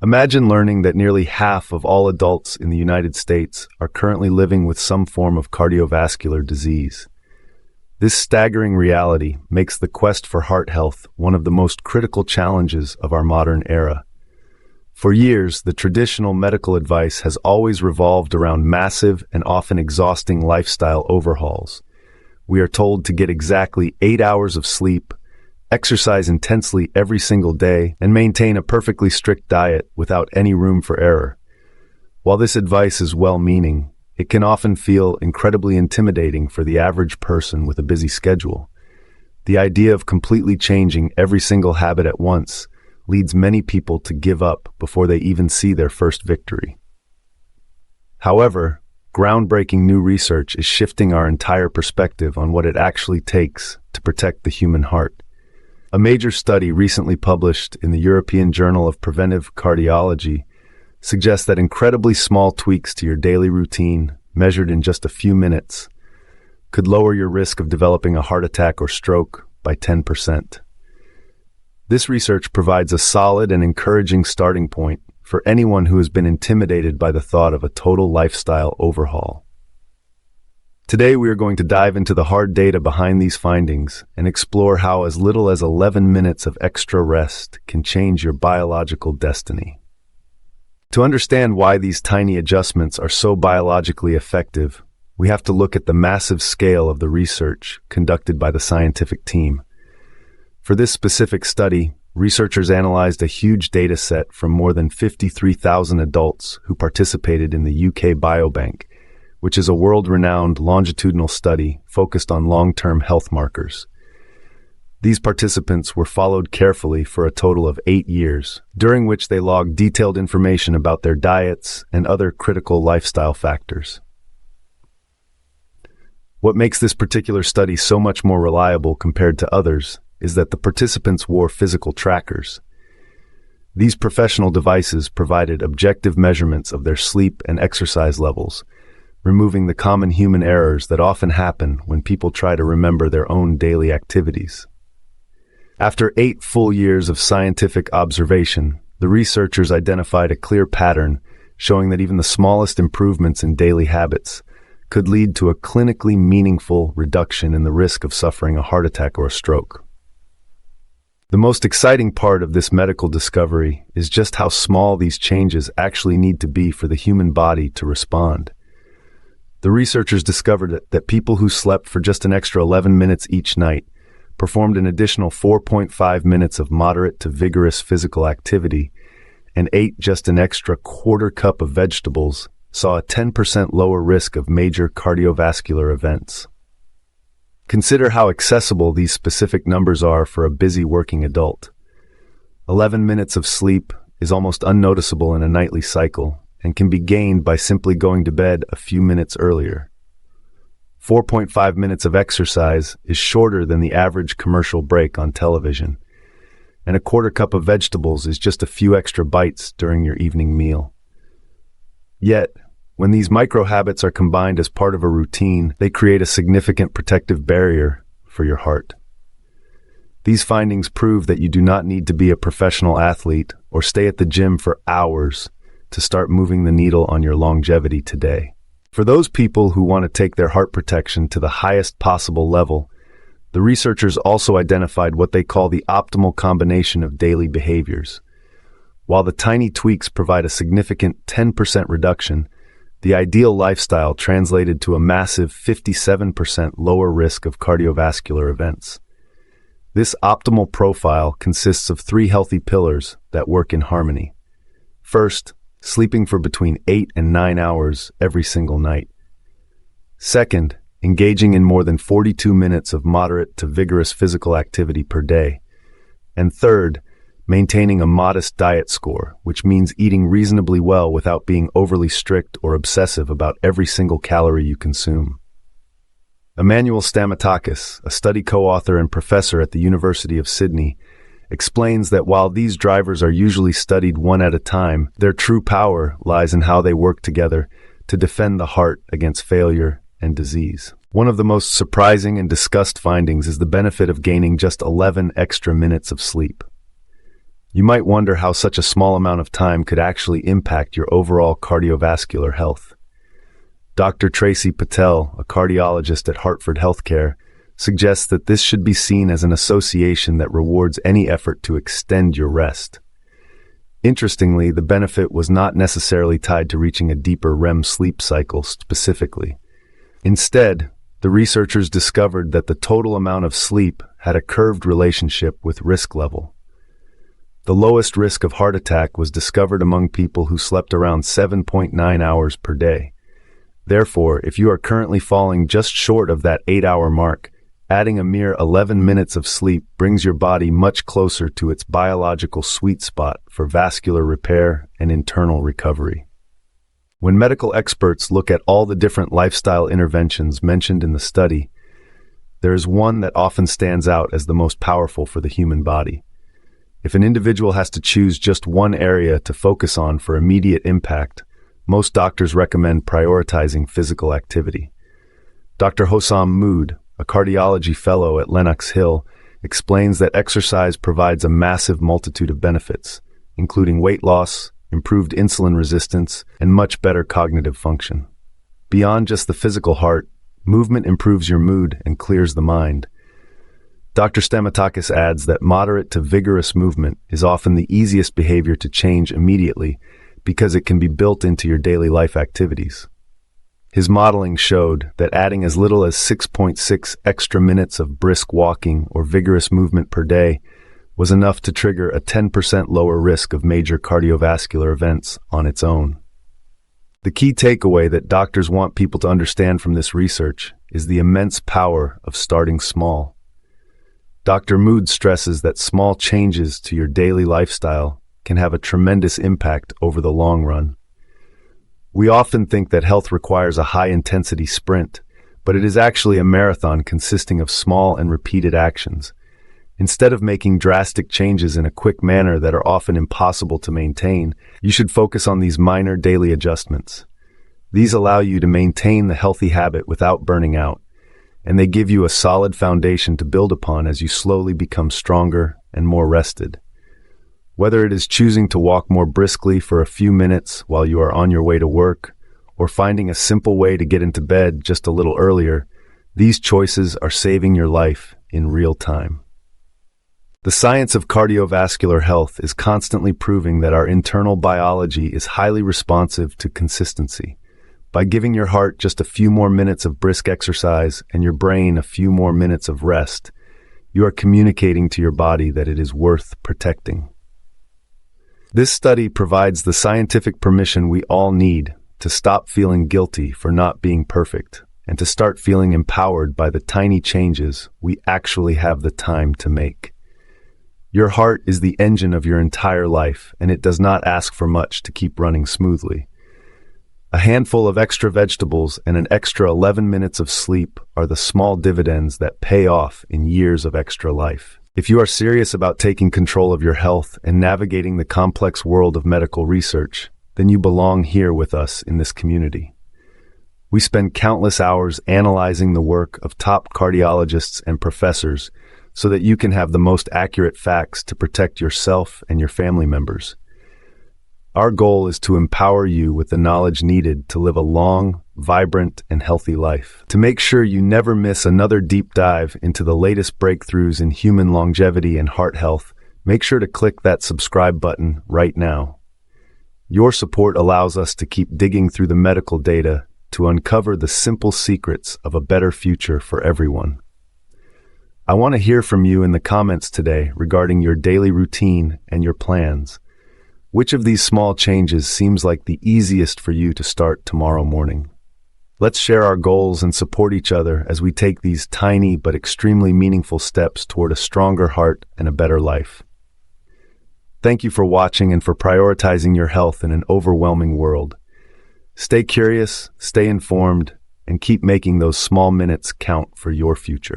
Imagine learning that nearly half of all adults in the United States are currently living with some form of cardiovascular disease. This staggering reality makes the quest for heart health one of the most critical challenges of our modern era. For years, the traditional medical advice has always revolved around massive and often exhausting lifestyle overhauls. We are told to get exactly 8 hours of sleep, exercise intensely every single day, and maintain a perfectly strict diet without any room for error. While this advice is well-meaning, it can often feel incredibly intimidating for the average person with a busy schedule. The idea of completely changing every single habit at once leads many people to give up before they even see their first victory. However, groundbreaking new research is shifting our entire perspective on what it actually takes to protect the human heart. A major study recently published in the European Journal of Preventive Cardiology suggests that incredibly small tweaks to your daily routine, measured in just a few minutes, could lower your risk of developing a heart attack or stroke by 10%. This research provides a solid and encouraging starting point for anyone who has been intimidated by the thought of a total lifestyle overhaul. Today, we are going to dive into the hard data behind these findings and explore how as little as 11 minutes of extra rest can change your biological destiny. To understand why these tiny adjustments are so biologically effective, we have to look at the massive scale of the research conducted by the scientific team. For this specific study, researchers analyzed a huge data set from more than 53,000 adults who participated in the UK Biobank, which is a world-renowned longitudinal study focused on long-term health markers. These participants were followed carefully for a total of 8 years, during which they logged detailed information about their diets and other critical lifestyle factors. What makes this particular study so much more reliable compared to others is that the participants wore physical trackers. These professional devices provided objective measurements of their sleep and exercise levels, removing the common human errors that often happen when people try to remember their own daily activities. After 8 full years of scientific observation, the researchers identified a clear pattern showing that even the smallest improvements in daily habits could lead to a clinically meaningful reduction in the risk of suffering a heart attack or a stroke. The most exciting part of this medical discovery is just how small these changes actually need to be for the human body to respond. The researchers discovered that people who slept for just an extra 11 minutes each night, performed an additional 4.5 minutes of moderate to vigorous physical activity, and ate just an extra quarter cup of vegetables, saw a 10% lower risk of major cardiovascular events. Consider how accessible these specific numbers are for a busy working adult. 11 minutes of sleep is almost unnoticeable in a nightly cycle, and can be gained by simply going to bed a few minutes earlier. 4.5 minutes of exercise is shorter than the average commercial break on television, and a quarter cup of vegetables is just a few extra bites during your evening meal. Yet, when these micro habits are combined as part of a routine, they create a significant protective barrier for your heart. These findings prove that you do not need to be a professional athlete or stay at the gym for hours to start moving the needle on your longevity today. For those people who want to take their heart protection to the highest possible level, the researchers also identified what they call the optimal combination of daily behaviors. While the tiny tweaks provide a significant 10% reduction, the ideal lifestyle translated to a massive 57% lower risk of cardiovascular events. This optimal profile consists of 3 healthy pillars that work in harmony. First, sleeping for between 8 and 9 hours every single night. Second, engaging in more than 42 minutes of moderate to vigorous physical activity per day. And third, maintaining a modest diet score, which means eating reasonably well without being overly strict or obsessive about every single calorie you consume. Emmanuel Stamatakis, a study co-author and professor at the University of Sydney, explains that while these drivers are usually studied one at a time, their true power lies in how they work together to defend the heart against failure and disease. One of the most surprising and discussed findings is the benefit of gaining just 11 extra minutes of sleep. You might wonder how such a small amount of time could actually impact your overall cardiovascular health. Dr. Tracy Patel, a cardiologist at Hartford Healthcare, suggests that this should be seen as an association that rewards any effort to extend your rest. Interestingly, the benefit was not necessarily tied to reaching a deeper REM sleep cycle specifically. Instead, the researchers discovered that the total amount of sleep had a curved relationship with risk level. The lowest risk of heart attack was discovered among people who slept around 7.9 hours per day. Therefore, if you are currently falling just short of that 8-hour mark, adding a mere 11 minutes of sleep brings your body much closer to its biological sweet spot for vascular repair and internal recovery. When medical experts look at all the different lifestyle interventions mentioned in the study, there is one that often stands out as the most powerful for the human body. If an individual has to choose just one area to focus on for immediate impact, most doctors recommend prioritizing physical activity. Dr. Hossam Mood, a cardiology fellow at Lenox Hill, explains that exercise provides a massive multitude of benefits, including weight loss, improved insulin resistance, and much better cognitive function. Beyond just the physical heart, movement improves your mood and clears the mind. Dr. Stamatakis adds that moderate to vigorous movement is often the easiest behavior to change immediately because it can be built into your daily life activities. His modeling showed that adding as little as 6.6 extra minutes of brisk walking or vigorous movement per day was enough to trigger a 10% lower risk of major cardiovascular events on its own. The key takeaway that doctors want people to understand from this research is the immense power of starting small. Dr. Mood stresses that small changes to your daily lifestyle can have a tremendous impact over the long run. We often think that health requires a high-intensity sprint, but it is actually a marathon consisting of small and repeated actions. Instead of making drastic changes in a quick manner that are often impossible to maintain, you should focus on these minor daily adjustments. These allow you to maintain the healthy habit without burning out, and they give you a solid foundation to build upon as you slowly become stronger and more rested. Whether it is choosing to walk more briskly for a few minutes while you are on your way to work, or finding a simple way to get into bed just a little earlier, these choices are saving your life in real time. The science of cardiovascular health is constantly proving that our internal biology is highly responsive to consistency. By giving your heart just a few more minutes of brisk exercise and your brain a few more minutes of rest, you are communicating to your body that it is worth protecting. This study provides the scientific permission we all need to stop feeling guilty for not being perfect and to start feeling empowered by the tiny changes we actually have the time to make. Your heart is the engine of your entire life, and it does not ask for much to keep running smoothly. A handful of extra vegetables and an extra 11 minutes of sleep are the small dividends that pay off in years of extra life. If you are serious about taking control of your health and navigating the complex world of medical research, then you belong here with us in this community. We spend countless hours analyzing the work of top cardiologists and professors so that you can have the most accurate facts to protect yourself and your family members. Our goal is to empower you with the knowledge needed to live a long, vibrant, and healthy life. To make sure you never miss another deep dive into the latest breakthroughs in human longevity and heart health, make sure to click that subscribe button right now. Your support allows us to keep digging through the medical data to uncover the simple secrets of a better future for everyone. I want to hear from you in the comments today regarding your daily routine and your plans. Which of these small changes seems like the easiest for you to start tomorrow morning? Let's share our goals and support each other as we take these tiny but extremely meaningful steps toward a stronger heart and a better life. Thank you for watching and for prioritizing your health in an overwhelming world. Stay curious, stay informed, and keep making those small minutes count for your future.